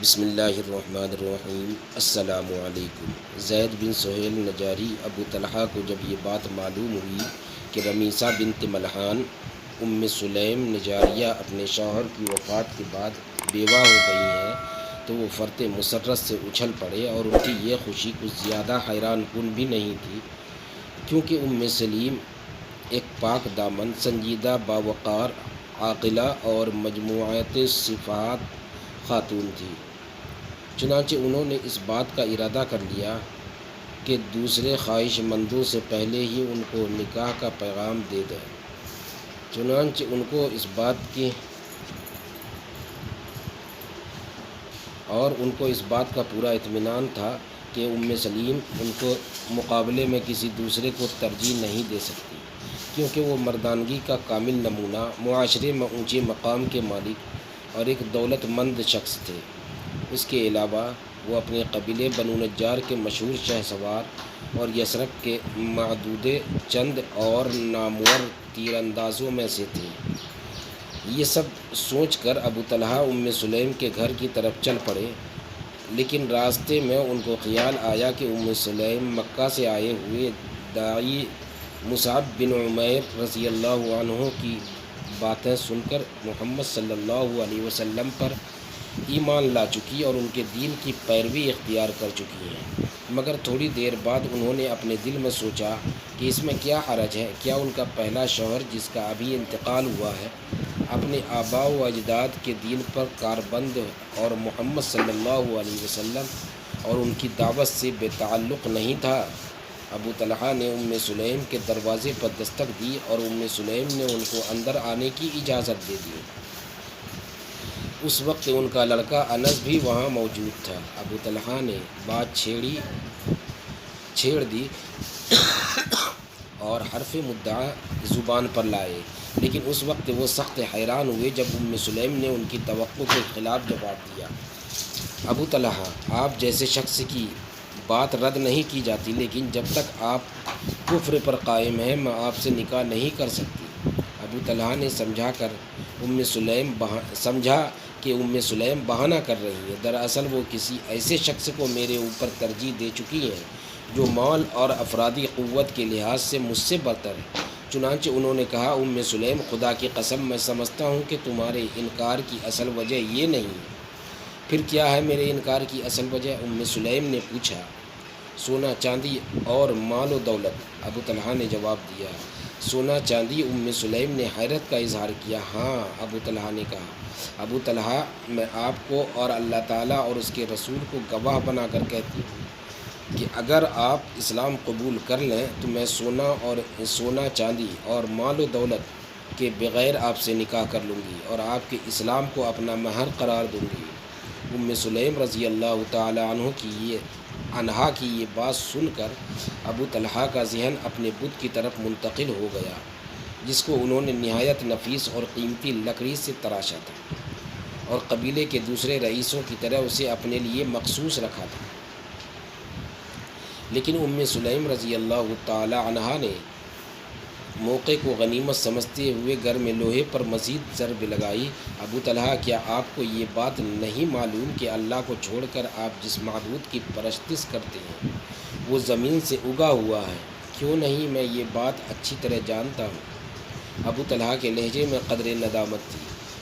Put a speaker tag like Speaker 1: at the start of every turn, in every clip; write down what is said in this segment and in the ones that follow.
Speaker 1: بسم اللہ الرحمن الرحیم۔ السلام علیکم۔ زید بن سہیل نجاری ابو طلحہ کو جب یہ بات معلوم ہوئی کہ رمیثہ بنت ملحان ام سلیم نجاریہ اپنے شوہر کی وفات کے بعد بیوہ ہو گئی ہیں تو وہ فرط مسرت سے اچھل پڑے، اور ان کی یہ خوشی کچھ زیادہ حیران کن بھی نہیں تھی، کیونکہ ام سلیم ایک پاک دامن، سنجیدہ، باوقار، عاقلہ اور مجموعۃ صفات خاتون تھی۔ چنانچہ انہوں نے اس بات کا ارادہ کر لیا کہ دوسرے خواہش مندوں سے پہلے ہی ان کو نکاح کا پیغام دے دیں۔ چنانچہ ان کو اس بات کا پورا اطمینان تھا کہ ام سلیم ان کو مقابلے میں کسی دوسرے کو ترجیح نہیں دے سکتی، کیونکہ وہ مردانگی کا کامل نمونہ، معاشرے میں اونچے مقام کے مالک اور ایک دولت مند شخص تھے۔ اس کے علاوہ وہ اپنے قبیلے بنو نجار کے مشہور شہ سوار اور یثرب کے معدودِ چند اور نامور تیر اندازوں میں سے تھے۔ یہ سب سوچ کر ابو طلحہ ام سلیم کے گھر کی طرف چل پڑے، لیکن راستے میں ان کو خیال آیا کہ ام سلیم مکہ سے آئے ہوئے داعی مصعب بن عمیر رضی اللہ عنہ کی باتیں سن کر محمد صلی اللہ علیہ وسلم پر ایمان لا چکی اور ان کے دین کی پیروی اختیار کر چکی ہیں۔ مگر تھوڑی دیر بعد انہوں نے اپنے دل میں سوچا کہ اس میں کیا حرج ہے، کیا ان کا پہلا شوہر جس کا ابھی انتقال ہوا ہے اپنے آباء و اجداد کے دین پر کاربند اور محمد صلی اللہ علیہ وسلم اور ان کی دعوت سے بے تعلق نہیں تھا؟ ابو طلحہ نے ام سلیم کے دروازے پر دستک دی اور ام سلیم نے ان کو اندر آنے کی اجازت دے دی۔ اس وقت ان کا لڑکا انس بھی وہاں موجود تھا۔ ابو طلحہ نے بات چھیڑ دی اور حرف مدعا زبان پر لائے، لیکن اس وقت وہ سخت حیران ہوئے جب ام سلیم نے ان کی توقع کے خلاف جواب دیا۔ ابو طلحہ، آپ جیسے شخص کی بات رد نہیں کی جاتی، لیکن جب تک آپ کفر پر قائم ہیں میں آپ سے نکاح نہیں کر سکتی۔ ابو طلحہ نے سمجھا کہ ام سلیم بہانہ کر رہی ہے، دراصل وہ کسی ایسے شخص کو میرے اوپر ترجیح دے چکی ہیں جو مال اور افرادی قوت کے لحاظ سے مجھ سے برتر ہے۔ چنانچہ انہوں نے کہا، ام سلیم، خدا کی قسم میں سمجھتا ہوں کہ تمہارے انکار کی اصل وجہ یہ نہیں ہے۔ پھر کیا ہے میرے انکار کی اصل وجہ؟ ام سلیم نے پوچھا۔ سونا چاندی اور مال و دولت، ابو طلحہ نے جواب دیا۔ سونا چاندی؟ ام سلیم نے حیرت کا اظہار کیا۔ ہاں، ابو طلحہ نے کہا۔ ابو طلحہ، میں آپ کو اور اللہ تعالیٰ اور اس کے رسول کو گواہ بنا کر کہتی ہوں کہ اگر آپ اسلام قبول کر لیں تو میں سونا چاندی اور مال و دولت کے بغیر آپ سے نکاح کر لوں گی اور آپ کے اسلام کو اپنا مہر قرار دوں گی۔ ام سلیم رضی اللہ تعالیٰ عنہا کی یہ بات سن کر ابو طلحہ کا ذہن اپنے بت کی طرف منتقل ہو گیا، جس کو انہوں نے نہایت نفیس اور قیمتی لکڑی سے تراشا تھا اور قبیلے کے دوسرے رئیسوں کی طرح اسے اپنے لیے مخصوص رکھا تھا۔ لیکن ام سلیم رضی اللہ تعالی عنہا نے موقع کو غنیمت سمجھتے ہوئے گھر میں لوہے پر مزید ضرب لگائی۔ ابو طلحہ، کیا آپ کو یہ بات نہیں معلوم کہ اللہ کو چھوڑ کر آپ جس معبود کی پرستش کرتے ہیں وہ زمین سے اگا ہوا ہے؟ کیوں نہیں، میں یہ بات اچھی طرح جانتا ہوں۔ ابو طلحہ کے لہجے میں قدر ندامت تھی۔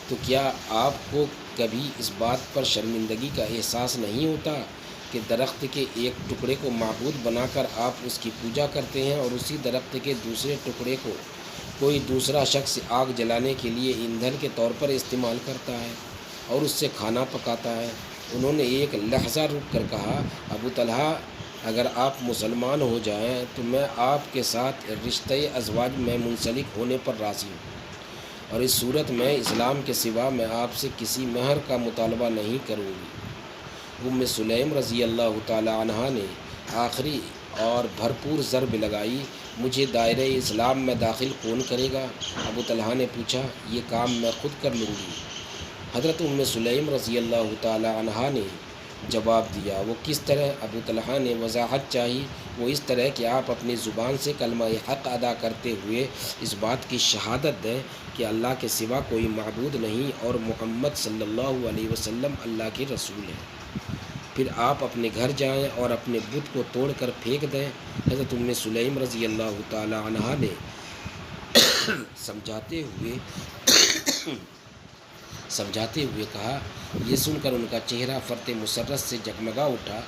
Speaker 1: تو کیا آپ کو کبھی اس بات پر شرمندگی کا احساس نہیں ہوتا کہ درخت کے ایک ٹکڑے کو معبود بنا کر آپ اس کی پوجا کرتے ہیں اور اسی درخت کے دوسرے ٹکڑے کو کوئی دوسرا شخص آگ جلانے کے لیے ایندھن کے طور پر استعمال کرتا ہے اور اس سے کھانا پکاتا ہے؟ انہوں نے ایک لحظہ رک کر کہا، ابو طلحہ، اگر آپ مسلمان ہو جائیں تو میں آپ کے ساتھ رشتہ ازواج میں منسلک ہونے پر راضی ہوں، اور اس صورت میں اسلام کے سوا میں آپ سے کسی مہر کا مطالبہ نہیں کروں گی۔ ام سلیم رضی اللہ تعالی عنہا نے آخری اور بھرپور ضرب لگائی۔ مجھے دائرہ اسلام میں داخل کون کرے گا؟ ابو طلحہ نے پوچھا۔ یہ کام میں خود کر لوں گی۔ حضرت ام سلیم رضی اللہ تعالی عنہا نے جواب دیا۔ وہ کس طرح؟ ابو طلحہ نے وضاحت چاہی۔ وہ اس طرح کہ آپ اپنی زبان سے کلمہ حق ادا کرتے ہوئے اس بات کی شہادت دیں کہ اللہ کے سوا کوئی معبود نہیں اور محمد صلی اللہ علیہ وسلم اللہ کے رسول ہیں۔ پھر آپ اپنے گھر جائیں اور اپنے بت کو توڑ کر پھینک دیں۔ حضرت ام سلیم رضی اللہ تعالی عنہا نے سمجھاتے ہوئے کہا۔ یہ سن کر ان کا چہرہ فرط مسرت سے جگمگا اٹھا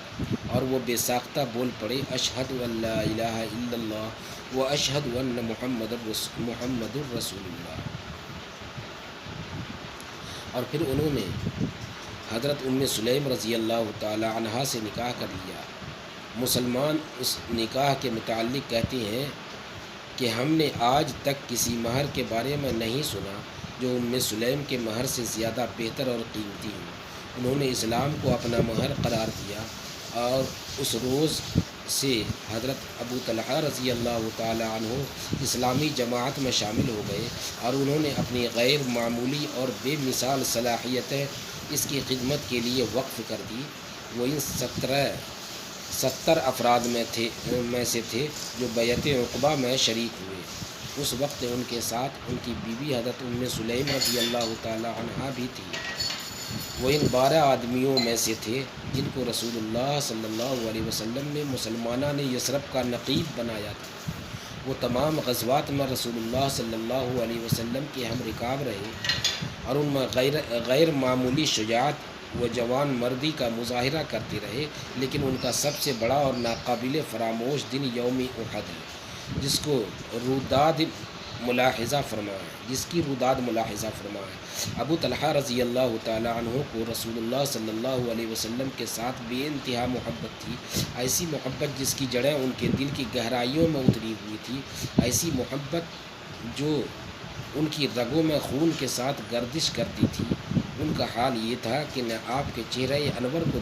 Speaker 1: اور وہ بے ساختہ بول پڑے، اشہد ان لا الہ الا اللہ و اشہد ان محمد الرسول اللہ۔ اور پھر انہوں نے حضرت ام سلیم رضی اللہ تعالی عنہا سے نکاح کر لیا۔ مسلمان اس نکاح کے متعلق کہتے ہیں کہ ہم نے آج تک کسی مہر کے بارے میں نہیں سنا جو ام سلیم کے مہر سے زیادہ بہتر اور قیمتی ہو۔ انہوں نے اسلام کو اپنا مہر قرار دیا اور اس روز سے حضرت ابو طلحہ رضی اللہ تعالی عنہ اسلامی جماعت میں شامل ہو گئے اور انہوں نے اپنی غیر معمولی اور بے مثال صلاحیتیں اس کی خدمت کے لیے وقف کر دی۔ وہ ان 70 افراد میں سے تھے جو بیعت عقبہ میں شریک ہوئے۔ اس وقت ان کے ساتھ ان کی بیوی حضرت ام سلیم رضی اللہ تعالی عنہا بھی تھی۔ وہ ان 12 آدمیوں میں سے تھے جن کو رسول اللہ صلی اللہ علیہ وسلم نے مسلمانہ نے یثرب کا نقیب بنایا تھا۔ وہ تمام غزوات میں رسول اللہ صلی اللہ علیہ وسلم کے ہم رکاب رہے اور ان میں غیر معمولی شجاعت و جوان مردی کا مظاہرہ کرتے رہے، لیکن ان کا سب سے بڑا اور ناقابل فراموش دن یوم احد ہے، جس کی روداد ملاحظہ فرمائے۔ ابو طلحہ رضی اللہ تعالی عنہ کو رسول اللہ صلی اللہ علیہ وسلم کے ساتھ بے انتہا محبت تھی، ایسی محبت جس کی جڑیں ان کے دل کی گہرائیوں میں اتری ہوئی تھی، ایسی محبت جو ان کی رگوں میں خون کے ساتھ گردش کرتی تھی۔ ان کا حال یہ تھا کہ نہ آپ کے چہرہ انور کو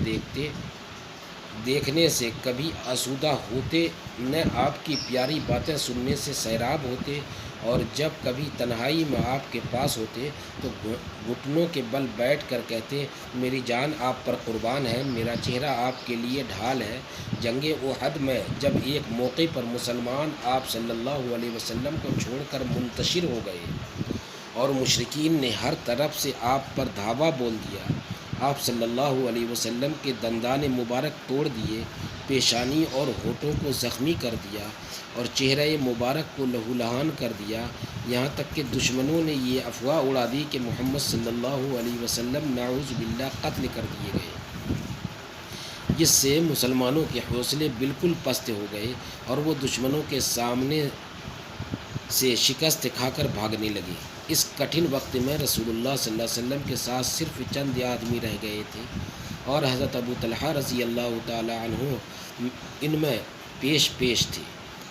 Speaker 1: دیکھنے سے کبھی آسودہ ہوتے، نہ آپ کی پیاری باتیں سننے سے سیراب ہوتے، اور جب کبھی تنہائی میں آپ کے پاس ہوتے تو گھٹنوں کے بل بیٹھ کر کہتے، میری جان آپ پر قربان ہے، میرا چہرہ آپ کے لیے ڈھال ہے۔ جنگ احد میں جب ایک موقع پر مسلمان آپ صلی اللہ علیہ وسلم کو چھوڑ کر منتشر ہو گئے اور مشرکین نے ہر طرف سے آپ پر دھاوا بول دیا، آپ صلی اللہ علیہ وسلم کے دندان مبارک توڑ دیے، پیشانی اور ہونٹوں کو زخمی کر دیا اور چہرہ مبارک کو لہولہان کر دیا، یہاں تک کہ دشمنوں نے یہ افواہ اڑا دی کہ محمد صلی اللہ علیہ وسلم نعوذ باللہ قتل کر دیے گئے، جس سے مسلمانوں کے حوصلے بالکل پست ہو گئے اور وہ دشمنوں کے سامنے سے شکست کھا کر بھاگنے لگے۔ اس کٹھن وقت میں رسول اللہ صلی اللہ علیہ وسلم کے ساتھ صرف چند آدمی رہ گئے تھے اور حضرت ابو طلحہ رضی اللہ تعالی عنہ ان میں پیش تھے۔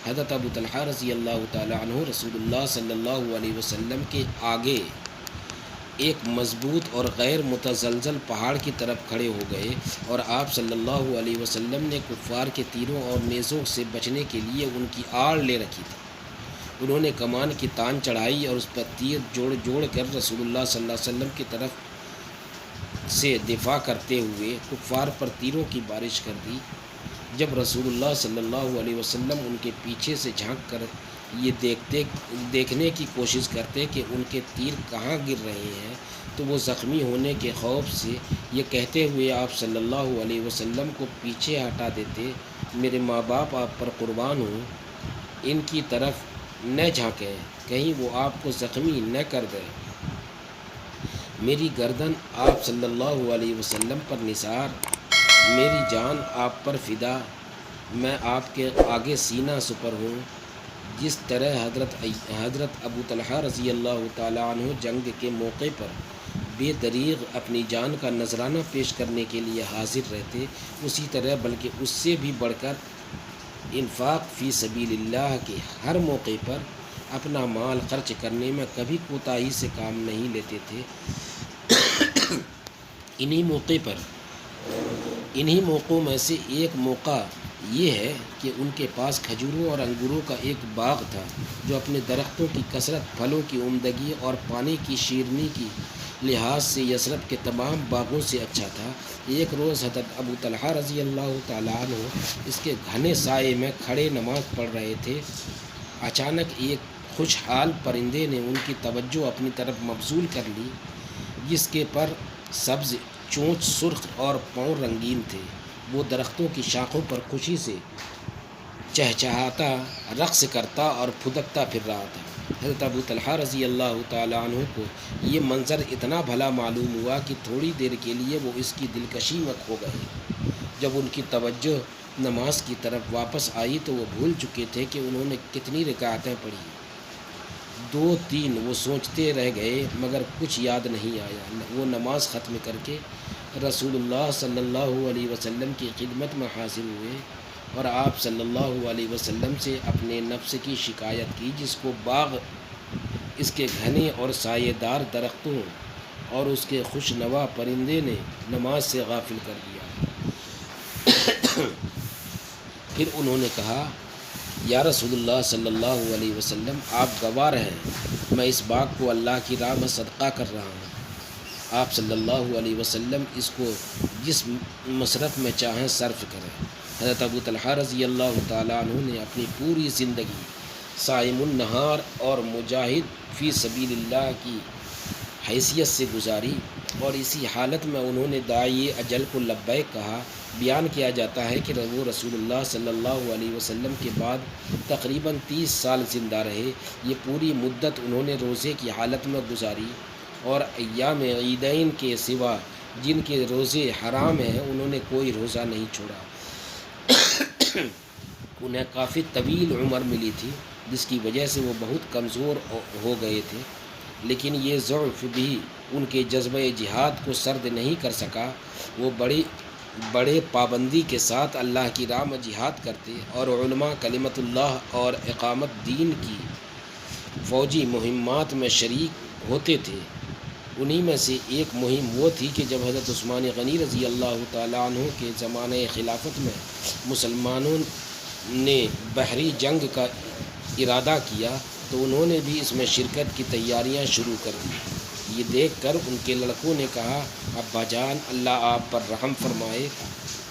Speaker 1: حضرت ابو طلحہ رضی اللہ تعالی عنہ رسول اللہ صلی اللہ علیہ وسلم کے آگے ایک مضبوط اور غیر متزلزل پہاڑ کی طرف کھڑے ہو گئے اور آپ صلی اللہ علیہ وسلم نے کفار کے تیروں اور نیزوں سے بچنے کے لیے ان کی آڑ لے رکھی تھی۔ انہوں نے کمان کی تان چڑھائی اور اس پر تیر جوڑ کر رسول اللہ صلی اللہ علیہ وسلم کی طرف سے دفاع کرتے ہوئے کفار پر تیروں کی بارش کر دی۔ جب رسول اللہ صلی اللہ علیہ وسلم ان کے پیچھے سے جھانک کر یہ دیکھنے کی کوشش کرتے کہ ان کے تیر کہاں گر رہے ہیں تو وہ زخمی ہونے کے خوف سے یہ کہتے ہوئے آپ صلی اللہ علیہ وسلم کو پیچھے ہٹا دیتے، میرے ماں باپ آپ پر قربان ہوں، ان کی طرف نہ جھانکیں، کہیں وہ آپ کو زخمی نہ کر دیں، میری گردن آپ صلی اللہ علیہ وسلم پر نثار، میری جان آپ پر فدا، میں آپ کے آگے سینہ سپر ہوں۔ جس طرح حضرت ابو طلحہ رضی اللہ تعالی عنہ جنگ کے موقع پر بے دریغ اپنی جان کا نذرانہ پیش کرنے کے لیے حاضر رہتے، اسی طرح بلکہ اس سے بھی بڑھ کر انفاق فی سبیل اللہ کے ہر موقع پر اپنا مال خرچ کرنے میں کبھی کوتاہی سے کام نہیں لیتے تھے۔ انہی موقعوں میں سے ایک موقع یہ ہے کہ ان کے پاس کھجوروں اور انگوروں کا ایک باغ تھا جو اپنے درختوں کی کثرت، پھلوں کی عمدگی اور پانی کی شیرینی کی لحاظ سے یثرب کے تمام باغوں سے اچھا تھا۔ ایک روز حضرت ابو طلحہ رضی اللہ تعالیٰ عنہ اس کے گھنے سائے میں کھڑے نماز پڑھ رہے تھے۔ اچانک ایک خوشحال پرندے نے ان کی توجہ اپنی طرف مبذول کر لی، جس کے پر سبز چونچ سرخ اور پاؤں رنگین تھے۔ وہ درختوں کی شاخوں پر خوشی سے چہچہاتا، رقص کرتا اور پھدکتا پھر رہا تھا۔ حضرت ابو طلحہ رضی اللہ تعالیٰ عنہ کو یہ منظر اتنا بھلا معلوم ہوا کہ تھوڑی دیر کے لیے وہ اس کی دلکشی میں کھو گئے۔ جب ان کی توجہ نماز کی طرف واپس آئی تو وہ بھول چکے تھے کہ انہوں نے کتنی رکعتیں پڑھی۔ 2-3 وہ سوچتے رہ گئے مگر کچھ یاد نہیں آیا۔ وہ نماز ختم کر کے رسول اللہ صلی اللہ علیہ وسلم کی خدمت میں حاضر ہوئے اور آپ صلی اللہ علیہ وسلم سے اپنے نفس کی شکایت کی، جس کو باغ اس کے گھنے اور سایہ دار درختوں اور اس کے خوش نوا پرندے نے نماز سے غافل کر دیا۔ پھر انہوں نے کہا، یا رسول اللہ صلی اللہ علیہ وسلم، آپ گواہ ہیں میں اس باغ کو اللہ کی راہ میں صدقہ کر رہا ہوں۔ آپ صلی اللہ علیہ وسلم اس کو جس مصرف میں چاہیں صرف کریں۔ حضرت ابو طلحہ رضی اللہ تعالیٰ عنہ نے اپنی پوری زندگی صائم النہار اور مجاہد فی سبیل اللہ کی حیثیت سے گزاری، اور اسی حالت میں انہوں نے داعی اجل کو لبیک کہا۔ بیان کیا جاتا ہے کہ وہ رسول اللہ صلی اللہ علیہ وسلم کے بعد تقریباً 30 سال زندہ رہے۔ یہ پوری مدت انہوں نے روزے کی حالت میں گزاری اور ایام عیدین کے سوا جن کے روزے حرام ہیں انہوں نے کوئی روزہ نہیں چھوڑا۔ انہیں کافی طویل عمر ملی تھی، جس کی وجہ سے وہ بہت کمزور ہو گئے تھے، لیکن یہ ضعف بھی ان کے جذبہ جہاد کو سرد نہیں کر سکا۔ وہ بڑے پابندی کے ساتھ اللہ کی راہ میں جہاد کرتے اور علماء کلمت اللہ اور اقامت دین کی فوجی مہمات میں شریک ہوتے تھے۔ انہی میں سے ایک مہم وہ تھی کہ جب حضرت عثمان غنی رضی اللہ تعالیٰ عنہ کے زمانۂ خلافت میں مسلمانوں نے بحری جنگ کا ارادہ کیا تو انہوں نے بھی اس میں شرکت کی تیاریاں شروع کر دیں۔ یہ دیکھ کر ان کے لڑکوں نے کہا، ابا جان اللہ آپ پر رحم فرمائے۔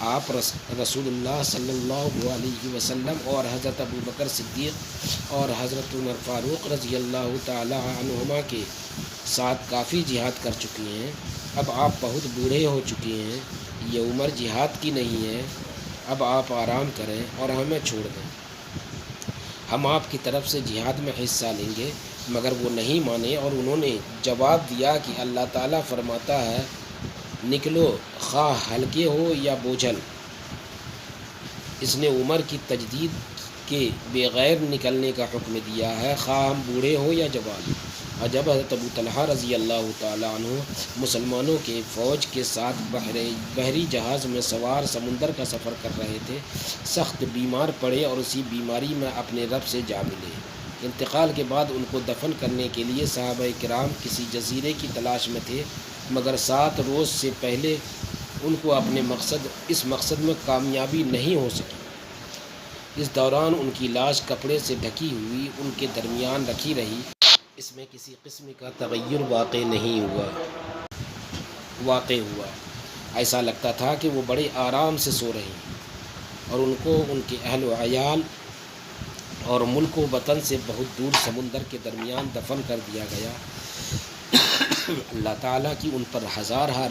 Speaker 1: آپ رسول اللہ صلی اللہ علیہ وسلم اور حضرت ابو بکر صدیق اور حضرت عمر فاروق رضی اللہ تعالی عنہما کے ساتھ کافی جہاد کر چکے ہیں۔ اب آپ بہت بوڑھے ہو چکے ہیں، یہ عمر جہاد کی نہیں ہے۔ اب آپ آرام کریں اور ہمیں چھوڑ دیں، ہم آپ کی طرف سے جہاد میں حصہ لیں گے۔ مگر وہ نہیں مانے اور انہوں نے جواب دیا کہ اللہ تعالیٰ فرماتا ہے، نکلو خواہ ہلکے ہو یا بوجھل۔ اس نے عمر کی تجدید کے بغیر نکلنے کا حکم دیا ہے، خواہ ہم بوڑھے ہو یا جوان۔ اور جب حضرت ابو طلحہ رضی اللہ تعالیٰ عنہ مسلمانوں کے فوج کے ساتھ بحری جہاز میں سوار سمندر کا سفر کر رہے تھے، سخت بیمار پڑے اور اسی بیماری میں اپنے رب سے جا ملے۔ انتقال کے بعد ان کو دفن کرنے کے لیے صحابہ کرام کسی جزیرے کی تلاش میں تھے، مگر 7 روز سے پہلے ان کو اپنے اس مقصد میں کامیابی نہیں ہو سکی۔ اس دوران ان کی لاش کپڑے سے ڈھکی ہوئی ان کے درمیان رکھی رہی۔ اس میں کسی قسم کا تغیر واقع ہوا۔ ایسا لگتا تھا کہ وہ بڑے آرام سے سو رہے ہیں، اور ان کو ان کے اہل و عیال اور ملک و وطن سے بہت دور سمندر کے درمیان دفن کر دیا گیا۔ اللہ تعالیٰ کی ان پر ہزارہ